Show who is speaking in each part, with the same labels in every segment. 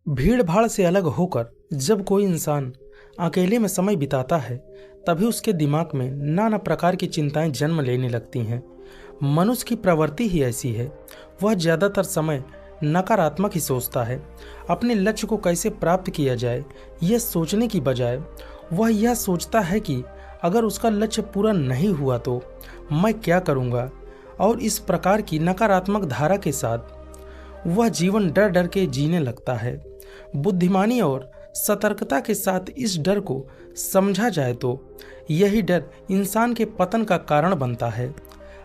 Speaker 1: भीड़ भाड़ से अलग होकर जब कोई इंसान अकेले में समय बिताता है, तभी उसके दिमाग में नाना प्रकार की चिंताएं जन्म लेने लगती हैं। मनुष्य की प्रवृत्ति ही ऐसी है। वह ज़्यादातर समय नकारात्मक ही सोचता है। अपने लक्ष्य को कैसे प्राप्त किया जाए, यह सोचने की बजाय वह यह सोचता है कि अगर उसका लक्ष्य पूरा नहीं हुआ तो मैं क्या करूँगा। और इस प्रकार की नकारात्मक धारा के साथ वह जीवन डर डर के जीने लगता है। बुद्धिमानी और सतर्कता के साथ इस डर को समझा जाए तो यही डर इंसान के पतन का कारण बनता है।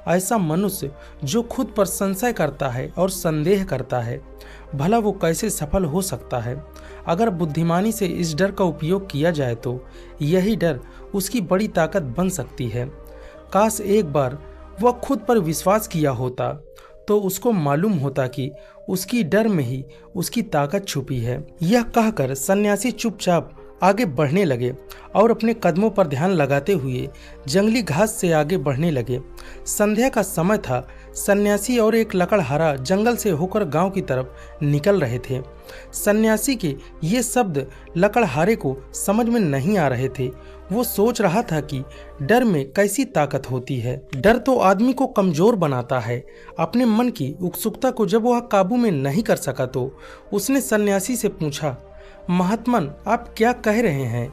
Speaker 1: ऐसा मनुष्य जो खुद पर संशय करता है और संदेह करता है, भला वो कैसे सफल हो सकता है। अगर बुद्धिमानी से इस डर का उपयोग किया जाए तो यही डर उसकी बड़ी ताकत बन सकती है। काश एक बार वह खुद पर विश्वास किया होता तो उसको मालूम होता कि उसकी डर में ही उसकी ताकत छुपी है। यह कहकर सन्यासी चुपचाप आगे बढ़ने लगे और अपने कदमों पर ध्यान लगाते हुए जंगली घास से आगे बढ़ने लगे। संध्या का समय था। सन्यासी और एक लकड़हारा जंगल से होकर गांव की तरफ निकल रहे थे। सन्यासी के ये शब्द लकड़हारे को समझ में नहीं आ रहे थे। वो सोच रहा था कि डर में कैसी ताकत होती है। डर तो आदमी को कमजोर बनाता है। अपने मन की उत्सुकता को जब वह काबू में नहीं कर सका तो उसने सन्यासी से पूछा, महात्मन, आप क्या कह रहे हैं?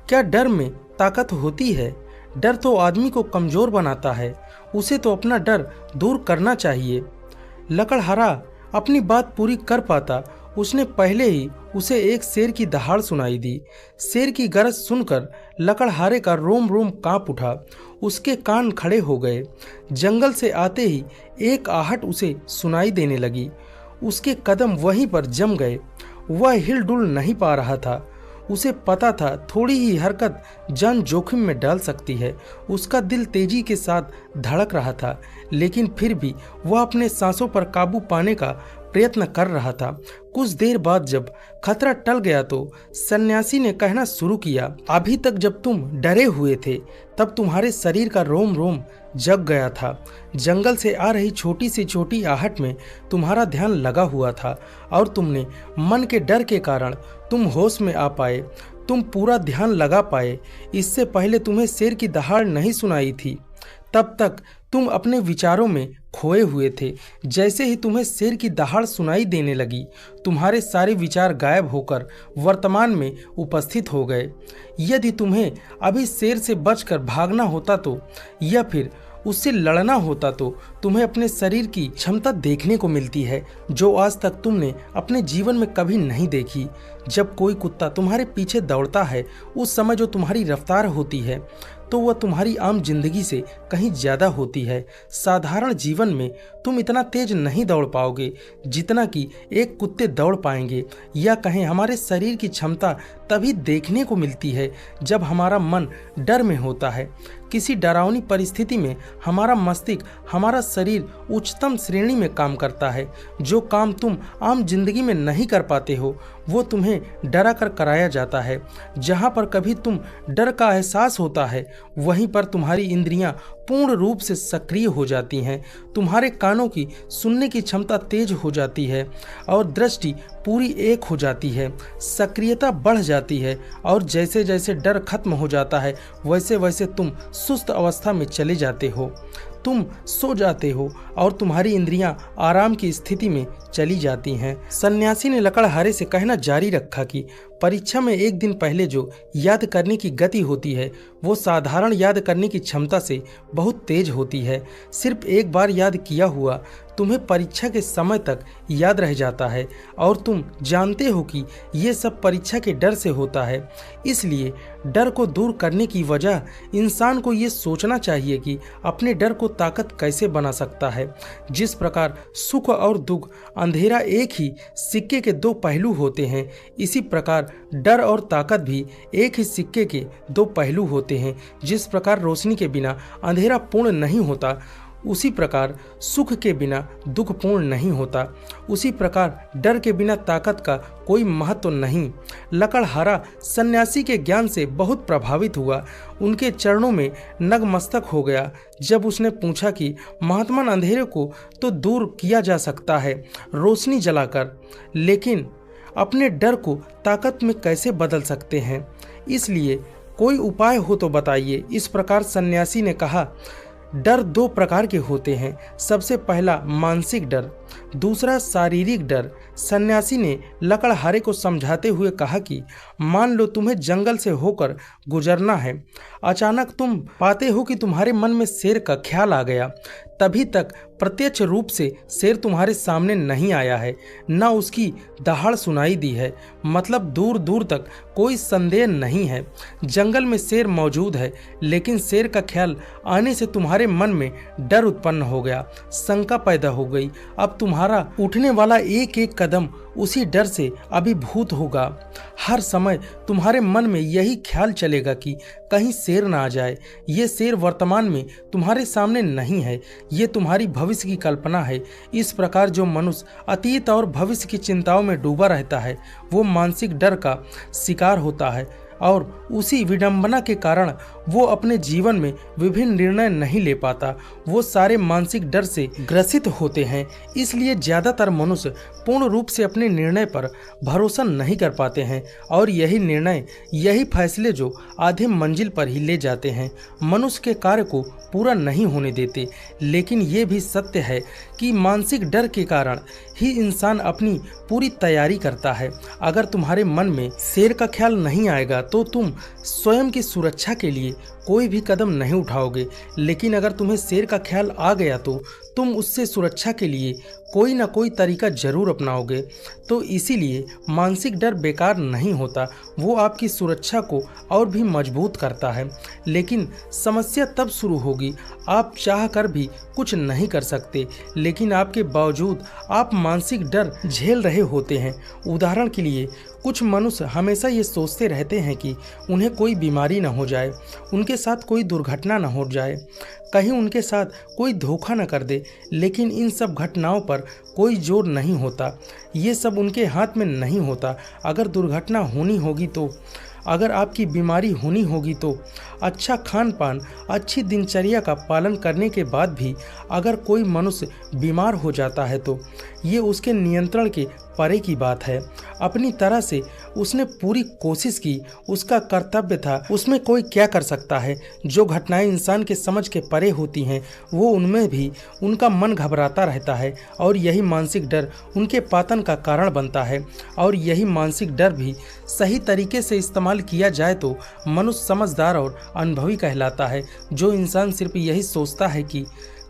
Speaker 1: क्या डर में ताकत होती है? डर तो आदमी को कमजोर बनाता है। उसे तो अपना डर दूर करना चाहिए। लकड़हारा अपनी बात पूरी कर पाता उसने पहले ही उसे एक शेर की दहाड़ सुनाई दी। शेर की गरज सुनकर लकड़हारे का रोम रोम कांप उठा। उसके कान खड़े हो गए। जंगल से आते ही एक आहट उसे सुनाई देने लगी। उसके कदम वहीं पर जम गए। वह हिलडुल नहीं पा रहा था। उसे पता था थोड़ी ही हरकत जान जोखिम में डाल सकती है। उसका दिल तेजी के साथ धड़क रहा था, लेकिन फिर भी वह अपने सांसों पर काबू पाने का प्रयत्न कर रहा था। कुछ देर बाद जब खतरा टल गया तो सन्यासी ने कहना शुरू किया, अभी तक जब तुम डरे हुए थे तब तुम्हारे शरीर का रोम रोम जग गया था। जंगल से आ रही छोटी से छोटी आहट में तुम्हारा ध्यान लगा हुआ था और तुमने मन के डर के कारण तुम होश में आ पाए, तुम पूरा ध्यान लगा पाए। इससे पहले तुम्हें शेर की दहाड़ नहीं सुनाई थी, तब तक तुम अपने विचारों में खोए हुए थे। जैसे ही तुम्हें शेर की दहाड़ सुनाई देने लगी, तुम्हारे सारे विचार गायब होकर वर्तमान में उपस्थित हो गए। यदि तुम्हें अभी शेर से बचकर भागना होता तो या फिर उससे लड़ना होता तो तुम्हें अपने शरीर की क्षमता देखने को मिलती है जो आज तक तुमने अपने जीवन में कभी नहीं देखी। जब कोई कुत्ता तुम्हारे पीछे दौड़ता है, उस समय जो तुम्हारी रफ्तार होती है तो वह तुम्हारी आम जिंदगी से कहीं ज़्यादा होती है। साधारण जीवन में तुम इतना तेज नहीं दौड़ पाओगे जितना कि एक कुत्ते दौड़ पाएंगे। या कहें हमारे शरीर की क्षमता तभी देखने को मिलती है जब हमारा मन डर में होता है। किसी डरावनी परिस्थिति में हमारा मस्तिष्क, हमारा शरीर उच्चतम श्रेणी में काम करता है। जो काम तुम आम जिंदगी में नहीं कर पाते हो वो तुम्हें डरा कर कराया जाता है। जहाँ पर कभी तुम डर का एहसास होता है वहीं पर तुम्हारी इंद्रियां पूर्ण रूप से सक्रिय हो जाती हैं। तुम्हारे कानों की सुनने की क्षमता तेज हो जाती है और दृष्टि पूरी एक हो जाती है। सक्रियता बढ़ जाती है और जैसे जैसे डर खत्म हो जाता है वैसे वैसे तुम सुस्त अवस्था में चले जाते हो। तुम सो जाते हो और तुम्हारी इंद्रियां आराम की स्थिति में चली जाती हैं। सन्यासी ने लकड़हारे से कहना जारी रखा कि परीक्षा में एक दिन पहले जो याद करने की गति होती है वो साधारण याद करने की क्षमता से बहुत तेज होती है। सिर्फ एक बार याद किया हुआ तुम्हें परीक्षा के समय तक याद रह जाता है और तुम जानते हो कि ये सब परीक्षा के डर से होता है। इसलिए डर को दूर करने की वजह इंसान को ये सोचना चाहिए कि अपने डर को ताकत कैसे बना सकता है। जिस प्रकार सुख और दुख, अंधेरा एक ही सिक्के के दो पहलू होते हैं, इसी प्रकार डर और ताकत भी एक ही सिक्के के दो पहलू होते हैं। जिस प्रकार रोशनी के बिना अंधेरा पूर्ण नहीं होता, उसी प्रकार सुख के बिना दुख पूर्ण नहीं होता। उसी प्रकार डर के बिना ताकत का कोई महत्व नहीं। लकड़हारा सन्यासी के ज्ञान से बहुत प्रभावित हुआ। उनके चरणों में नतमस्तक हो गया जब उसने पूछा कि महात्मा, अंधेरे को तो दूर किया जा सकता है रोशनी जलाकर, लेकिन अपने डर को ताकत में कैसे बदल सकते हैं, इसलिए कोई उपाय हो तो बताइए। इस प्रकार सन्यासी ने कहा, डर दो प्रकार के होते हैं। सबसे पहला मानसिक डर, दूसरा शारीरिक डर। सन्यासी ने लकड़हारे को समझाते हुए कहा कि मान लो तुम्हें जंगल से होकर गुजरना है। अचानक तुम पाते हो कि तुम्हारे मन में शेर का ख्याल आ गया। तभी तक प्रत्यक्ष रूप से शेर तुम्हारे सामने नहीं आया है, न उसकी दहाड़ सुनाई दी है, मतलब दूर दूर तक कोई संदेह नहीं है जंगल में शेर मौजूद है। लेकिन शेर का ख्याल आने से तुम्हारे मन में डर उत्पन्न हो गया, शंका पैदा हो गई। अब तुम्हारा उठने वाला एक एक कदम उसी डर से अभिभूत होगा। हर समय तुम्हारे मन में यही ख्याल चलेगा कि कहीं शेर ना आ जाए। ये शेर वर्तमान में तुम्हारे सामने नहीं है, ये तुम्हारी भविष्य की कल्पना है। इस प्रकार जो मनुष्य अतीत और भविष्य की चिंताओं में डूबा रहता है वो मानसिक डर का शिकार होता है और उसी विडंबना के कारण वो अपने जीवन में विभिन्न निर्णय नहीं ले पाता। वो सारे मानसिक डर से ग्रसित होते हैं। इसलिए ज़्यादातर मनुष्य पूर्ण रूप से अपने निर्णय पर भरोसा नहीं कर पाते हैं और यही फैसले जो आधे मंजिल पर ही ले जाते हैं, मनुष्य के कार्य को पूरा नहीं होने देते। लेकिन ये भी सत्य है कि मानसिक डर के कारण ही इंसान अपनी पूरी तैयारी करता है। अगर तुम्हारे मन में शेर का ख्याल नहीं आएगा तो तुम स्वयं की सुरक्षा के लिए कोई भी कदम नहीं उठाओगे। लेकिन अगर तुम्हें शेर का ख्याल आ गया तो तुम उससे सुरक्षा के लिए कोई ना कोई तरीका जरूर अपनाओगे। तो इसीलिए मानसिक डर बेकार नहीं होता, वो आपकी सुरक्षा को और भी मजबूत करता है। लेकिन समस्या तब शुरू होगी, आप चाह कर भी कुछ नहीं कर सकते, लेकिन आपके बावजूद आप मानसिक डर झेल रहे होते हैं। उदाहरण के लिए कुछ मनुष्य हमेशा ये सोचते रहते हैं कि उन्हें कोई बीमारी न हो जाए, उनके साथ कोई दुर्घटना न हो जाए, कहीं उनके साथ कोई धोखा न कर दे। लेकिन इन सब घटनाओं पर कोई जोर नहीं होता, ये सब उनके हाथ में नहीं होता। अगर दुर्घटना होनी होगी तो, अगर आपकी बीमारी होनी होगी तो अच्छा खान पान, अच्छी दिनचर्या का पालन करने के बाद भी अगर कोई मनुष्य बीमार हो जाता है तो ये उसके नियंत्रण के परे की बात है। अपनी तरह से उसने पूरी कोशिश की, उसका कर्तव्य था, उसमें कोई क्या कर सकता है। जो घटनाएं इंसान के समझ के परे होती हैं वो उनमें भी उनका मन घबराता रहता है और यही मानसिक डर उनके पतन का कारण बनता है। और यही मानसिक डर भी सही तरीके से इस्तेमाल किया जाए तो मनुष्य समझदार और अनुभवी कहलाता है। जो इंसान सिर्फ यही सोचता है कि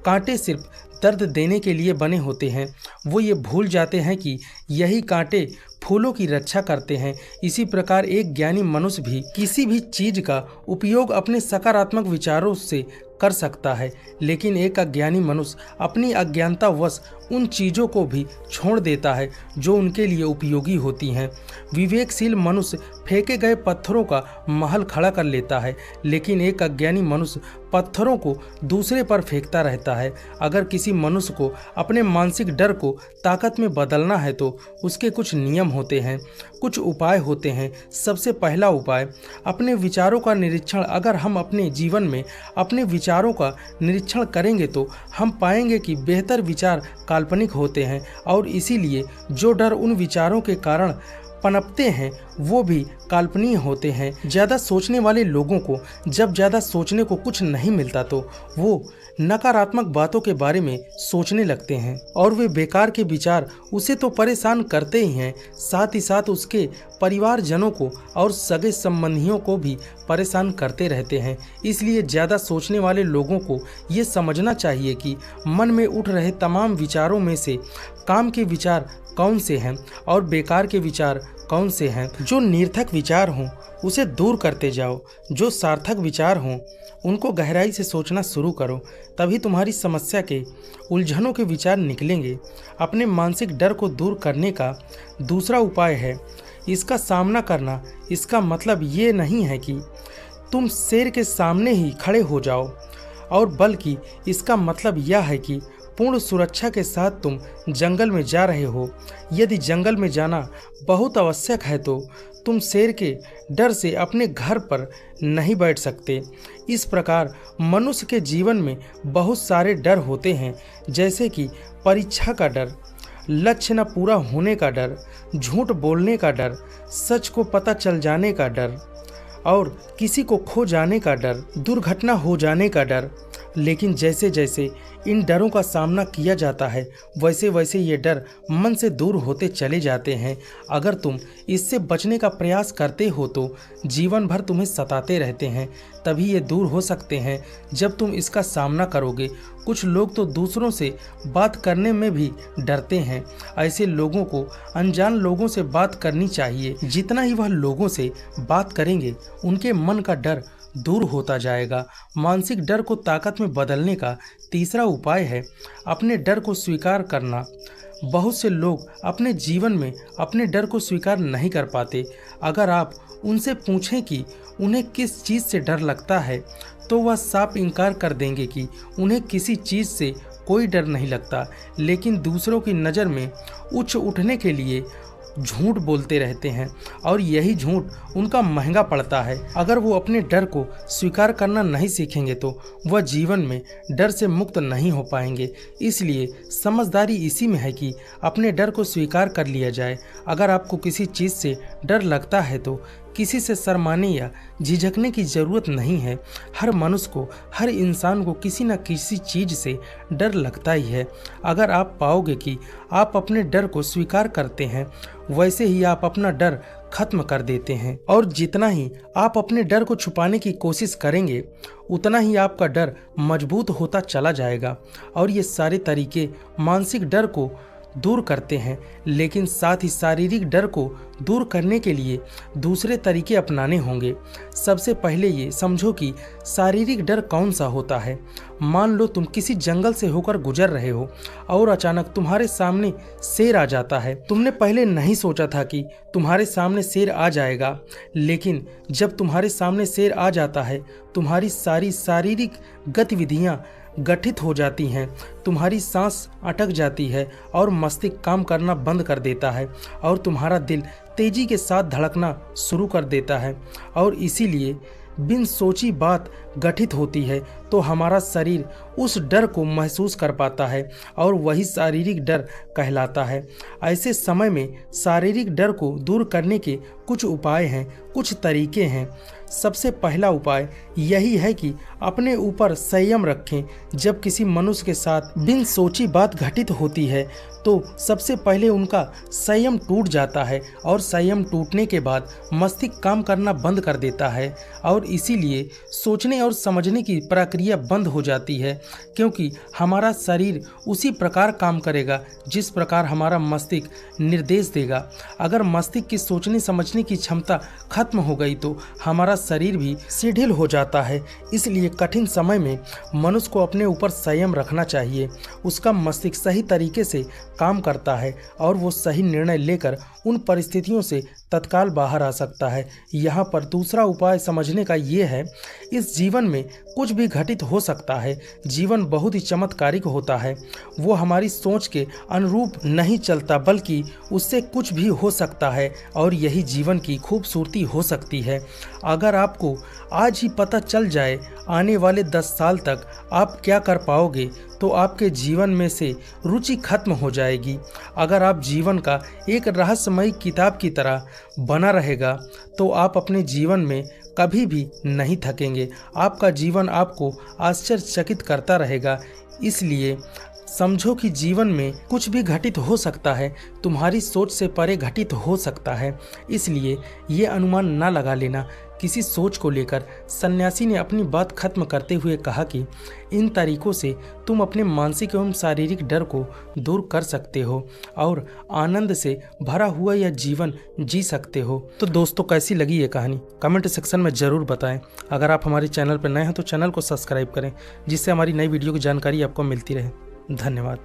Speaker 1: कांटे सिर्फ दर्द देने के लिए बने होते हैं, वो ये भूल जाते हैं कि यही कांटे फूलों की रक्षा करते हैं। इसी प्रकार एक ज्ञानी मनुष्य भी किसी भी चीज का उपयोग अपने सकारात्मक विचारों से कर सकता है, लेकिन एक अज्ञानी मनुष्य अपनी अज्ञानतावश उन चीज़ों को भी छोड़ देता है जो उनके लिए उपयोगी होती हैं। विवेकशील मनुष्य फेंके गए पत्थरों का महल खड़ा कर लेता है, लेकिन एक अज्ञानी मनुष्य पत्थरों को दूसरे पर फेंकता रहता है। अगर किसी मनुष्य को अपने मानसिक डर को ताकत में बदलना है तो उसके कुछ नियम होते हैं, कुछ उपाय होते हैं। सबसे पहला उपाय, अपने विचारों का निरीक्षण। अगर हम अपने जीवन में अपने विचारों का निरीक्षण करेंगे तो हम पाएंगे कि बेहतर विचार काल्पनिक होते हैं और इसीलिए जो डर उन विचारों के कारण पनपते हैं वो भी काल्पनिक होते हैं। ज़्यादा सोचने वाले लोगों को जब ज़्यादा सोचने को कुछ नहीं मिलता तो वो नकारात्मक बातों के बारे में सोचने लगते हैं और वे बेकार के विचार उसे तो परेशान करते ही हैं, साथ ही साथ उसके परिवारजनों को और सगे संबंधियों को भी परेशान करते रहते हैं। इसलिए ज़्यादा सोचने वाले लोगों को ये समझना चाहिए कि मन में उठ रहे तमाम विचारों में से काम के विचार कौन से हैं और बेकार के विचार कौन से हैं। जो निरर्थक विचार हों उसे दूर करते जाओ, जो सार्थक विचार हों उनको गहराई से सोचना शुरू करो, तभी तुम्हारी समस्या के उलझनों के विचार निकलेंगे। अपने मानसिक डर को दूर करने का दूसरा उपाय है इसका सामना करना। इसका मतलब ये नहीं है कि तुम शेर के सामने ही खड़े हो जाओ, और बल्कि इसका मतलब यह है कि पूर्ण सुरक्षा के साथ तुम जंगल में जा रहे हो। यदि जंगल में जाना बहुत आवश्यक है तो तुम शेर के डर से अपने घर पर नहीं बैठ सकते। इस प्रकार मनुष्य के जीवन में बहुत सारे डर होते हैं, जैसे कि परीक्षा का डर, लक्ष्य न पूरा होने का डर, झूठ बोलने का डर, सच को पता चल जाने का डर और किसी को खो जाने का डर, दुर्घटना हो जाने का डर। लेकिन जैसे जैसे इन डरों का सामना किया जाता है वैसे वैसे ये डर मन से दूर होते चले जाते हैं। अगर तुम इससे बचने का प्रयास करते हो तो जीवन भर तुम्हें सताते रहते हैं। तभी ये दूर हो सकते हैं जब तुम इसका सामना करोगे। कुछ लोग तो दूसरों से बात करने में भी डरते हैं। ऐसे लोगों को अनजान लोगों से बात करनी चाहिए। जितना ही वह लोगों से बात करेंगे उनके मन का डर दूर होता जाएगा। मानसिक डर को ताकत में बदलने का तीसरा उपाय है अपने डर को स्वीकार करना। बहुत से लोग अपने जीवन में अपने डर को स्वीकार नहीं कर पाते। अगर आप उनसे पूछें कि उन्हें किस चीज़ से डर लगता है तो वह साफ इनकार कर देंगे कि उन्हें किसी चीज़ से कोई डर नहीं लगता, लेकिन दूसरों की नज़र में उच्च उठने के लिए झूठ बोलते रहते हैं और यही झूठ उनका महंगा पड़ता है। अगर वो अपने डर को स्वीकार करना नहीं सीखेंगे तो वह जीवन में डर से मुक्त नहीं हो पाएंगे। इसलिए समझदारी इसी में है कि अपने डर को स्वीकार कर लिया जाए। अगर आपको किसी चीज़ से डर लगता है तो किसी से शर्माने या झिझकने की ज़रूरत नहीं है। हर मनुष्य को, हर इंसान को किसी न किसी चीज़ से डर लगता ही है। अगर आप पाओगे कि आप अपने डर को स्वीकार करते हैं वैसे ही आप अपना डर खत्म कर देते हैं। और जितना ही आप अपने डर को छुपाने की कोशिश करेंगे उतना ही आपका डर मजबूत होता चला जाएगा। और ये सारे तरीके मानसिक डर को दूर करते हैं, लेकिन साथ ही शारीरिक डर को दूर करने के लिए दूसरे तरीके अपनाने होंगे। सबसे पहले ये समझो कि शारीरिक डर कौन सा होता है। मान लो तुम किसी जंगल से होकर गुजर रहे हो और अचानक तुम्हारे सामने शेर आ जाता है। तुमने पहले नहीं सोचा था कि तुम्हारे सामने शेर आ जाएगा, लेकिन जब तुम्हारे सामने शेर आ जाता है तुम्हारी सारी शारीरिक गतिविधियाँ गठित हो जाती हैं, तुम्हारी सांस अटक जाती है और मस्तिष्क काम करना बंद कर देता है और तुम्हारा दिल तेजी के साथ धड़कना शुरू कर देता है। और इसीलिए बिन सोची बात गठित होती है तो हमारा शरीर उस डर को महसूस कर पाता है और वही शारीरिक डर कहलाता है। ऐसे समय में शारीरिक डर को दूर करने के कुछ उपाय हैं, कुछ तरीके हैं। सबसे पहला उपाय यही है कि अपने ऊपर संयम रखें। जब किसी मनुष्य के साथ बिन सोची बात घटित होती है तो सबसे पहले उनका संयम टूट जाता है और संयम टूटने के बाद मस्तिष्क काम करना बंद कर देता है और इसीलिए सोचने और समझने की प्रक्रिया बंद हो जाती है, क्योंकि हमारा शरीर उसी प्रकार काम करेगा जिस प्रकार हमारा मस्तिष्क निर्देश देगा। अगर मस्तिष्क की सोचने समझने की क्षमता खत्म हो गई तो हमारा शरीर भी शिथिल हो जाता है। इसलिए कठिन समय में मनुष्य को अपने ऊपर संयम रखना चाहिए। उसका मस्तिष्क सही तरीके से काम करता है और वो सही निर्णय लेकर उन परिस्थितियों से तत्काल बाहर आ सकता है। यहाँ पर दूसरा उपाय समझने का ये है, इस जीवन में कुछ भी घटित हो सकता है। जीवन बहुत ही चमत्कारिक होता है। वो हमारी सोच के अनुरूप नहीं चलता बल्कि उससे कुछ भी हो सकता है और यही जीवन की खूबसूरती हो सकती है। अगर आपको आज ही पता चल जाए आने वाले 10 साल तक आप क्या कर पाओगे तो आपके जीवन में से रुचि खत्म हो जाएगी। अगर आप जीवन का एक रहस्यमयी किताब की तरह बना रहेगा तो आप अपने जीवन में कभी भी नहीं थकेंगे। आपका जीवन आपको आश्चर्यचकित करता रहेगा। इसलिए समझो कि जीवन में कुछ भी घटित हो सकता है, तुम्हारी सोच से परे घटित हो सकता है। इसलिए ये अनुमान ना लगा लेना। किसी सोच को लेकर सन्यासी ने अपनी बात खत्म करते हुए कहा कि इन तरीकों से तुम अपने मानसिक एवं शारीरिक डर को दूर कर सकते हो और आनंद से भरा हुआ यह जीवन जी सकते हो। तो दोस्तों, कैसी लगी ये कहानी कमेंट सेक्शन में ज़रूर बताएं। अगर आप हमारे चैनल पर नए हैं तो चैनल को सब्सक्राइब करें, जिससे हमारी नई वीडियो की जानकारी आपको मिलती रहे। धन्यवाद।